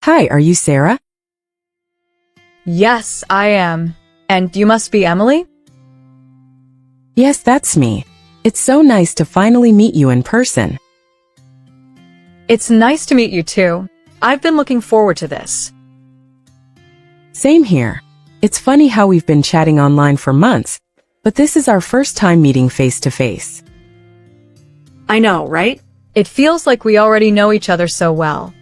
Hi, are you Sarah? Yes, I am. And you must be Emily? Yes, that's me. It's so nice to finally meet you in person. It's nice to meet you too. I've been looking forward to this. Same here. It's funny how we've been chatting online for months, but this is our first time meeting face to face. I know, right? It feels like we already know each other so well.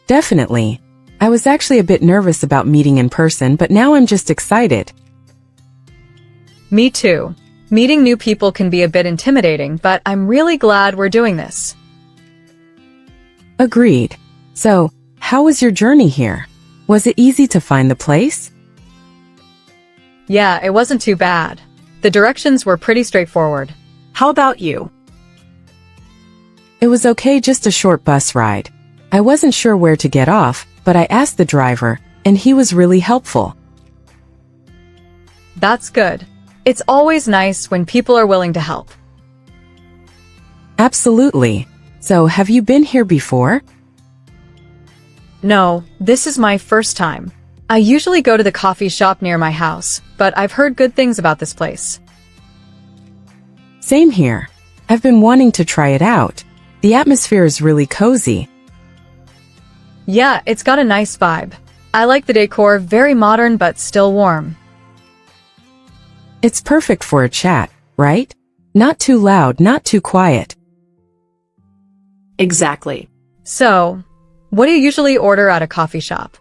Definitely. I was actually a bit nervous about meeting in person, but now I'm just excited. Me too. Meeting new people can be a bit intimidating, but I'm really glad we're doing this. Agreed. So, how was your journey here? Was it easy to find the place? Yeah, it wasn't too bad. The directions were pretty straightforward. How about you? It was okay, just a short bus ride. I wasn't sure where to get off, but I asked the driver, and he was really helpful. That's good. It's always nice when people are willing to help. Absolutely. So, have you been here before? No, this is my first time. I usually go to the coffee shop near my house, but I've heard good things about this place. Same here. I've been wanting to try it out. The atmosphere is really cozy. Yeah, it's got a nice vibe. I like the decor, very modern but still warm. It's perfect for a chat, right? Not too loud, not too quiet. Exactly. So, what do you usually order at a coffee shop?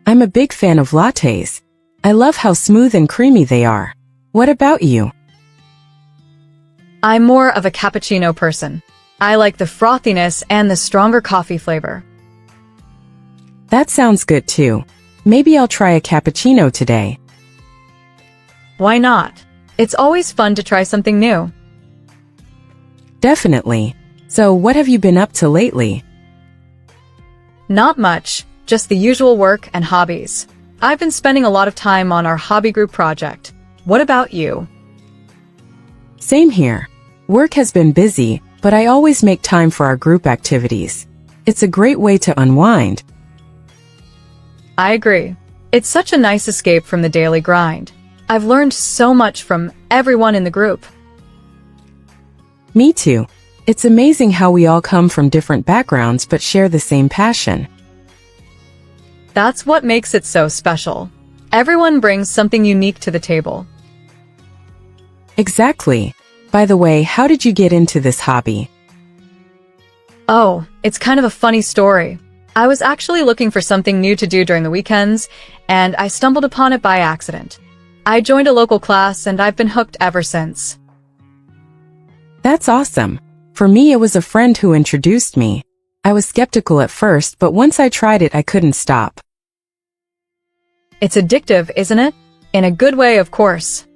I'm a big fan of lattes. I love how smooth and creamy they are. What about you? I'm more of a cappuccino person. I like the frothiness and the stronger coffee flavor. That sounds good too. Maybe I'll try a cappuccino today. Why not? It's always fun to try something new. Definitely. So, what have you been up to lately? Not much, just the usual work and hobbies. I've been spending a lot of time on our hobby group project. What about you? Same here. Work has been busy, but I always make time for our group activities. It's a great way to unwind. I agree. It's such a nice escape from the daily grind. I've learned so much from everyone in the group. Me too. It's amazing how we all come from different backgrounds but share the same passion. That's what makes it so special. Everyone brings something unique to the table. Exactly. By the way, how did you get into this hobby? Oh, it's kind of a funny story. I was actually looking for something new to do during the weekends, and I stumbled upon it by accident. I joined a local class, and I've been hooked ever since. That's awesome. For me, it was a friend who introduced me. I was skeptical at first, but once I tried it, I couldn't stop. It's addictive, isn't it? In a good way, of course.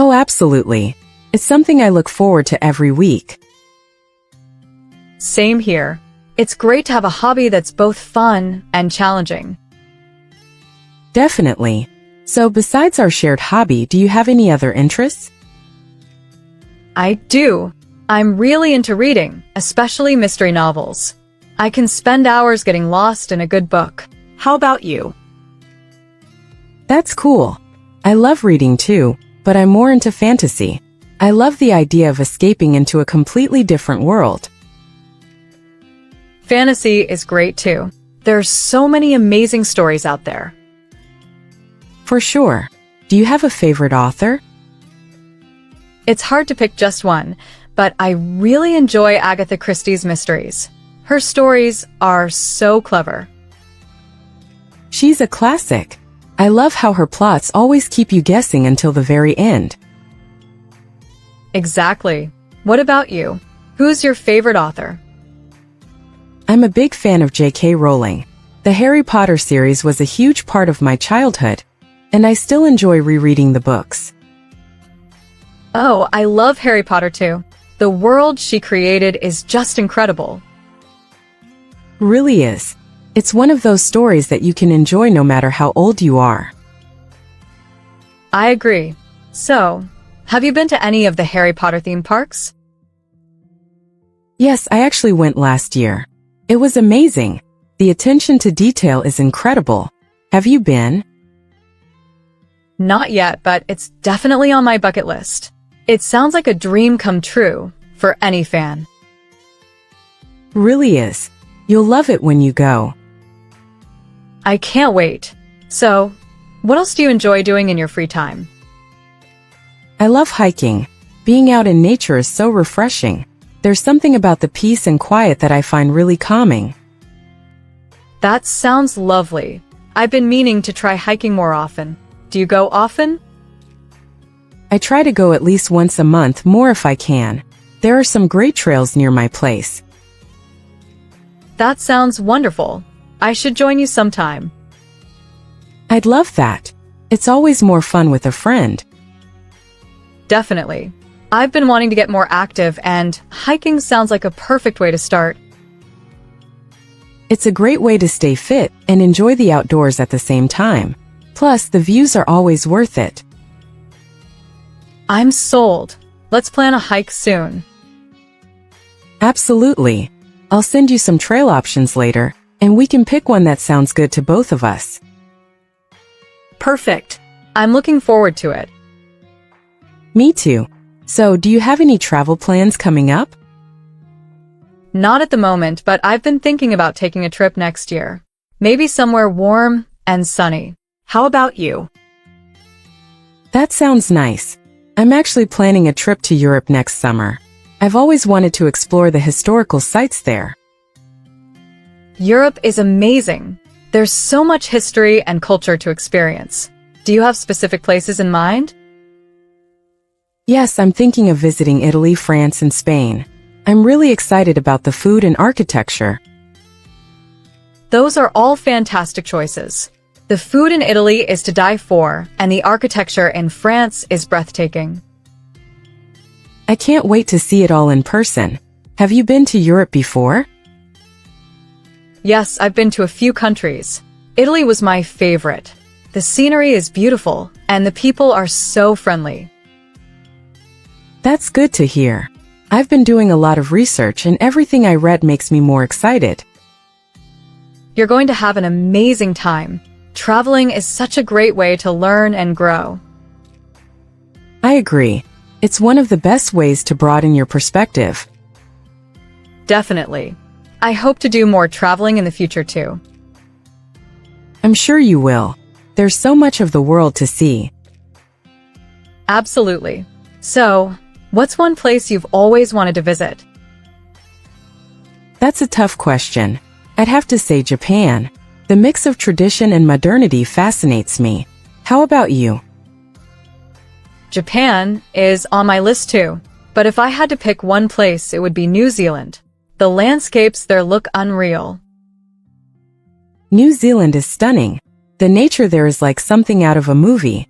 Oh, absolutely. It's something I look forward to every week. Same here. It's great to have a hobby that's both fun and challenging. Definitely. So besides our shared hobby, do you have any other interests? I do. I'm really into reading, especially mystery novels. I can spend hours getting lost in a good book. How about you? That's cool. I love reading too, but I'm more into fantasy. I love the idea of escaping into a completely different world. Fantasy is great too. There's so many amazing stories out there. For sure. Do you have a favorite author? It's hard to pick just one, but I really enjoy Agatha Christie's mysteries. Her stories are so clever. She's a classic. I love how her plots always keep you guessing until the very end. Exactly. What about you? Who's your favorite author? I'm a big fan of J.K. Rowling. The Harry Potter series was a huge part of my childhood, and I still enjoy rereading the books. Oh, I love Harry Potter too. The world she created is just incredible. Really is. It's one of those stories that you can enjoy no matter how old you are. I agree. So, have you been to any of the Harry Potter theme parks? Yes, I actually went last year. It was amazing. The attention to detail is incredible. Have you been? Not yet, but it's definitely on my bucket list. It sounds like a dream come true for any fan. Really is. You'll love it when you go. I can't wait. So, what else do you enjoy doing in your free time? I love hiking. Being out in nature is so refreshing. There's something about the peace and quiet that I find really calming. That sounds lovely. I've been meaning to try hiking more often. Do you go often? I try to go at least once a month, more if I can. There are some great trails near my place. That sounds wonderful. I should join you sometime. I'd love that. It's always more fun with a friend. Definitely. I've been wanting to get more active, and hiking sounds like a perfect way to start. It's a great way to stay fit and enjoy the outdoors at the same time. Plus, the views are always worth it. I'm sold. Let's plan a hike soon. Absolutely. I'll send you some trail options later, and we can pick one that sounds good to both of us. Perfect. I'm looking forward to it. Me too. So, do you have any travel plans coming up? Not at the moment, but I've been thinking about taking a trip next year. Maybe somewhere warm and sunny. How about you? That sounds nice. I'm actually planning a trip to Europe next summer. I've always wanted to explore the historical sites there. Europe is amazing. There's so much history and culture to experience. Do you have specific places in mind? Yes, I'm thinking of visiting Italy, France, and Spain. I'm really excited about the food and architecture. Those are all fantastic choices. The food in Italy is to die for, and the architecture in France is breathtaking. I can't wait to see it all in person. Have you been to Europe before? Yes, I've been to a few countries. Italy was my favorite. The scenery is beautiful, and the people are so friendly. That's good to hear. I've been doing a lot of research, and everything I read makes me more excited. You're going to have an amazing time. Traveling is such a great way to learn and grow. I agree. It's one of the best ways to broaden your perspective. Definitely. I hope to do more traveling in the future too. I'm sure you will. There's so much of the world to see. Absolutely. So, what's one place you've always wanted to visit? That's a tough question. I'd have to say Japan. The mix of tradition and modernity fascinates me. How about you? Japan is on my list too, but if I had to pick one place, it would be New Zealand. The landscapes there look unreal. New Zealand is stunning. The nature there is like something out of a movie.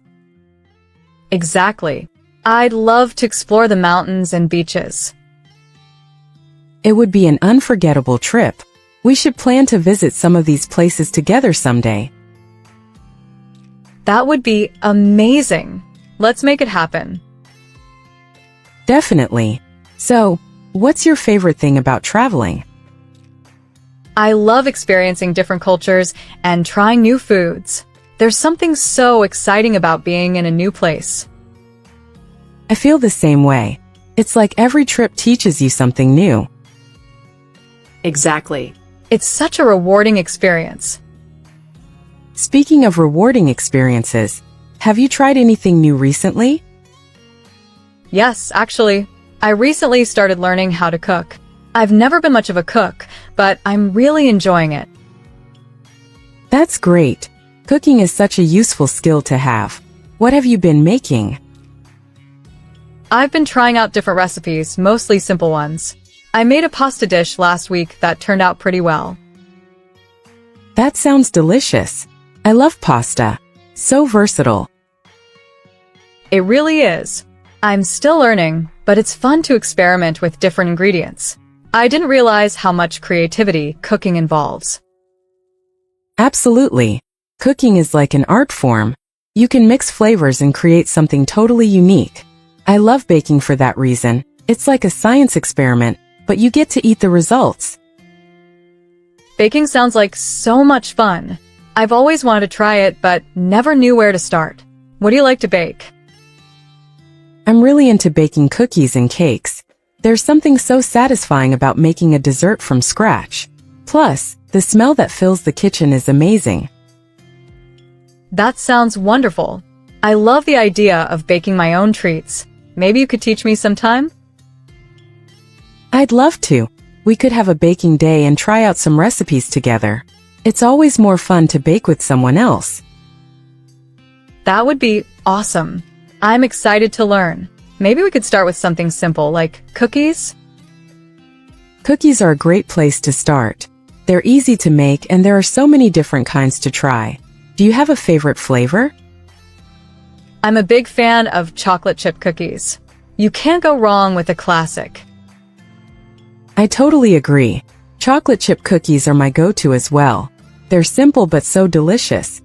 Exactly. I'd love to explore the mountains and beaches. It would be an unforgettable trip. We should plan to visit some of these places together someday. That would be amazing. Let's make it happen. Definitely. So, what's your favorite thing about traveling? I love experiencing different cultures and trying new foods. There's something so exciting about being in a new place. I feel the same way. It's like every trip teaches you something new. Exactly. It's such a rewarding experience. Speaking of rewarding experiences, have you tried anything new recently? Yes, actually. I recently started learning how to cook. I've never been much of a cook, but I'm really enjoying it. That's great. Cooking is such a useful skill to have. What have you been making? I've been trying out different recipes, mostly simple ones. I made a pasta dish last week that turned out pretty well. That sounds delicious. I love pasta. So versatile. It really is. I'm still learning, but it's fun to experiment with different ingredients. I didn't realize how much creativity cooking involves. Absolutely. Cooking is like an art form. You can mix flavors and create something totally unique. I love baking for that reason. It's like a science experiment, but you get to eat the results. Baking sounds like so much fun. I've always wanted to try it, but never knew where to start. What do you like to bake? I'm really into baking cookies and cakes. There's something so satisfying about making a dessert from scratch. Plus, the smell that fills the kitchen is amazing. That sounds wonderful. I love the idea of baking my own treats. Maybe you could teach me sometime? I'd love to. We could have a baking day and try out some recipes together. It's always more fun to bake with someone else. That would be awesome. I'm excited to learn. Maybe we could start with something simple like cookies? Cookies are a great place to start. They're easy to make and there are so many different kinds to try. Do you have a favorite flavor? I'm a big fan of chocolate chip cookies. You can't go wrong with a classic. I totally agree. Chocolate chip cookies are my go-to as well. They're simple but so delicious.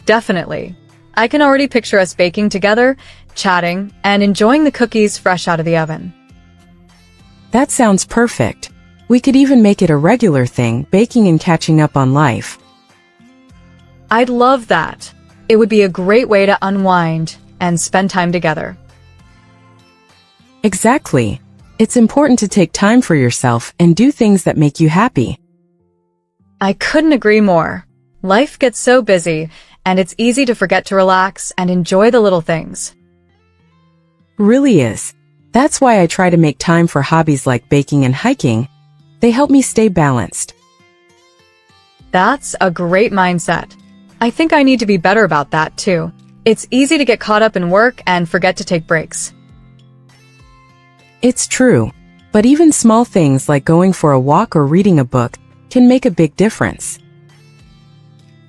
Definitely. I can already picture us baking together, chatting, and enjoying the cookies fresh out of the oven. That sounds perfect. We could even make it a regular thing, baking and catching up on life. I'd love that. It would be a great way to unwind and spend time together. Exactly. It's important to take time for yourself and do things that make you happy. I couldn't agree more. Life gets so busy, and it's easy to forget to relax and enjoy the little things. Really is. That's why I try to make time for hobbies like baking and hiking. They help me stay balanced. That's a great mindset. I think I need to be better about that too. It's easy to get caught up in work and forget to take breaks. It's true. But even small things like going for a walk or reading a book can make a big difference.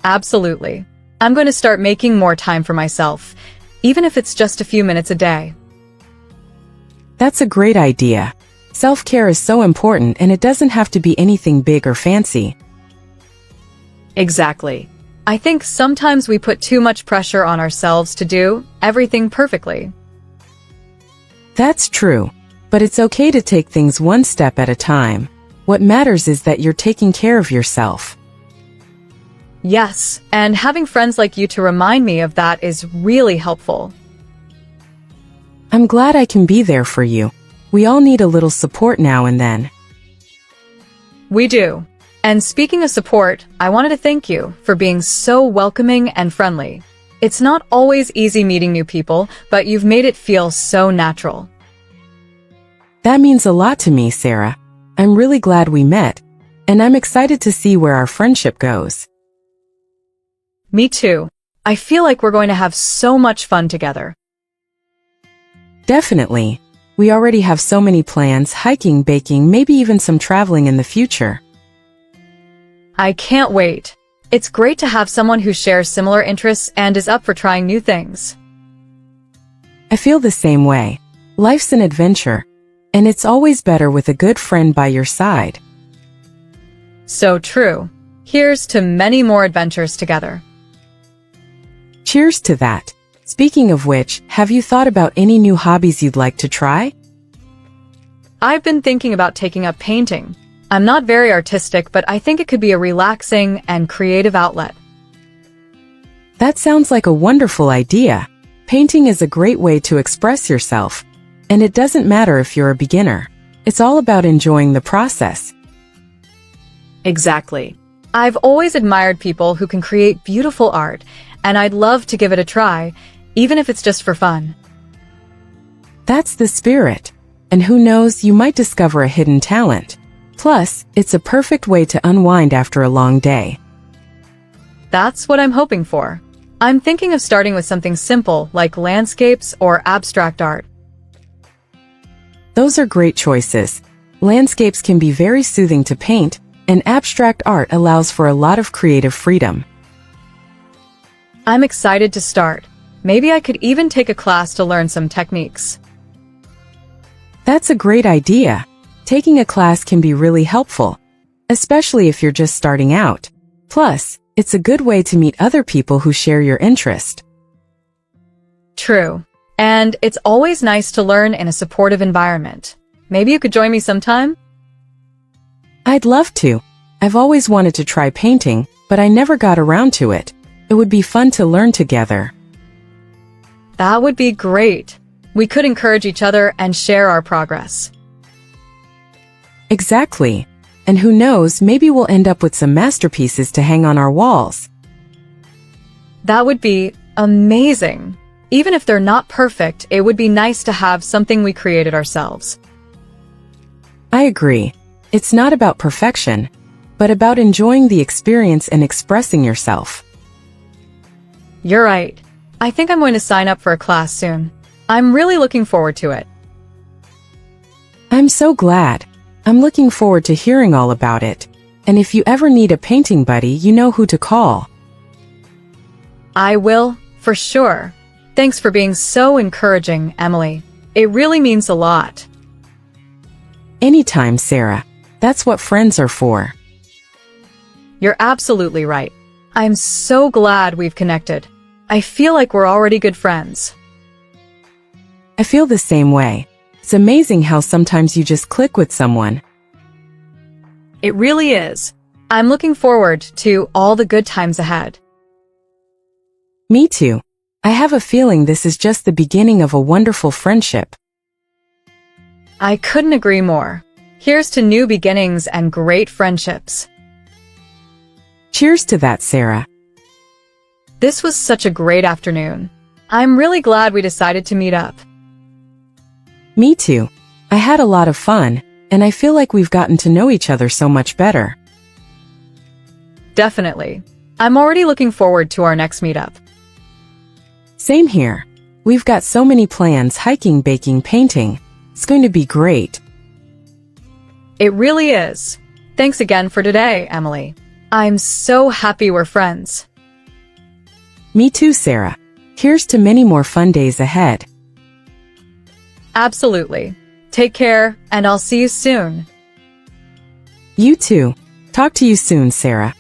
Absolutely. I'm going to start making more time for myself, even if it's just a few minutes a day. That's a great idea. Self-care is so important and it doesn't have to be anything big or fancy. Exactly. I think sometimes we put too much pressure on ourselves to do everything perfectly. That's true. But it's okay to take things one step at a time. What matters is that you're taking care of yourself. Yes, and having friends like you to remind me of that is really helpful. I'm glad I can be there for you. We all need a little support now and then. We do. And speaking of support, I wanted to thank you for being so welcoming and friendly. It's not always easy meeting new people, but you've made it feel so natural. That means a lot to me, Sarah. I'm really glad we met, and I'm excited to see where our friendship goes. Me too. I feel like we're going to have so much fun together. Definitely. We already have so many plans, hiking, baking, maybe even some traveling in the future. I can't wait. It's great to have someone who shares similar interests and is up for trying new things. I feel the same way. Life's an adventure, and it's always better with a good friend by your side. So true. Here's to many more adventures together. Cheers to that. Speaking of which, have you thought about any new hobbies you'd like to try? I've been thinking about taking up painting. I'm not very artistic, but I think it could be a relaxing and creative outlet. That sounds like a wonderful idea. Painting is a great way to express yourself, and it doesn't matter if you're a beginner. It's all about enjoying the process. Exactly. I've always admired people who can create beautiful art, and I'd love to give it a try, even if it's just for fun. That's the spirit. And who knows, you might discover a hidden talent. Plus, it's a perfect way to unwind after a long day. That's what I'm hoping for. I'm thinking of starting with something simple like landscapes or abstract art. Those are great choices. Landscapes can be very soothing to paint, and abstract art allows for a lot of creative freedom. I'm excited to start. Maybe I could even take a class to learn some techniques. That's a great idea. Taking a class can be really helpful, especially if you're just starting out. Plus, it's a good way to meet other people who share your interest. True. And it's always nice to learn in a supportive environment. Maybe you could join me sometime? I'd love to. I've always wanted to try painting, but I never got around to it. It would be fun to learn together. That would be great. We could encourage each other and share our progress. Exactly. And who knows, maybe we'll end up with some masterpieces to hang on our walls. That would be amazing. Even if they're not perfect, it would be nice to have something we created ourselves. I agree. It's not about perfection, but about enjoying the experience and expressing yourself. You're right. I think I'm going to sign up for a class soon. I'm really looking forward to it. I'm so glad. I'm looking forward to hearing all about it. And if you ever need a painting buddy, you know who to call. I will, for sure. Thanks for being so encouraging, Emily. It really means a lot. Anytime, Sarah. That's what friends are for. You're absolutely right. I'm so glad we've connected. I feel like we're already good friends. I feel the same way. It's amazing how sometimes you just click with someone. It really is. I'm looking forward to all the good times ahead. Me too. I have a feeling this is just the beginning of a wonderful friendship. I couldn't agree more. Here's to new beginnings and great friendships. Cheers to that, Sarah. This was such a great afternoon. I'm really glad we decided to meet up. Me too. I had a lot of fun, and I feel like we've gotten to know each other so much better. Definitely. I'm already looking forward to our next meetup. Same here. We've got so many plans: hiking, baking, painting. It's going to be great. It really is. Thanks again for today, Emily. I'm so happy we're friends. Me too, Sarah. Here's to many more fun days ahead. Absolutely. Take care, and I'll see you soon. You too. Talk to you soon, Sarah.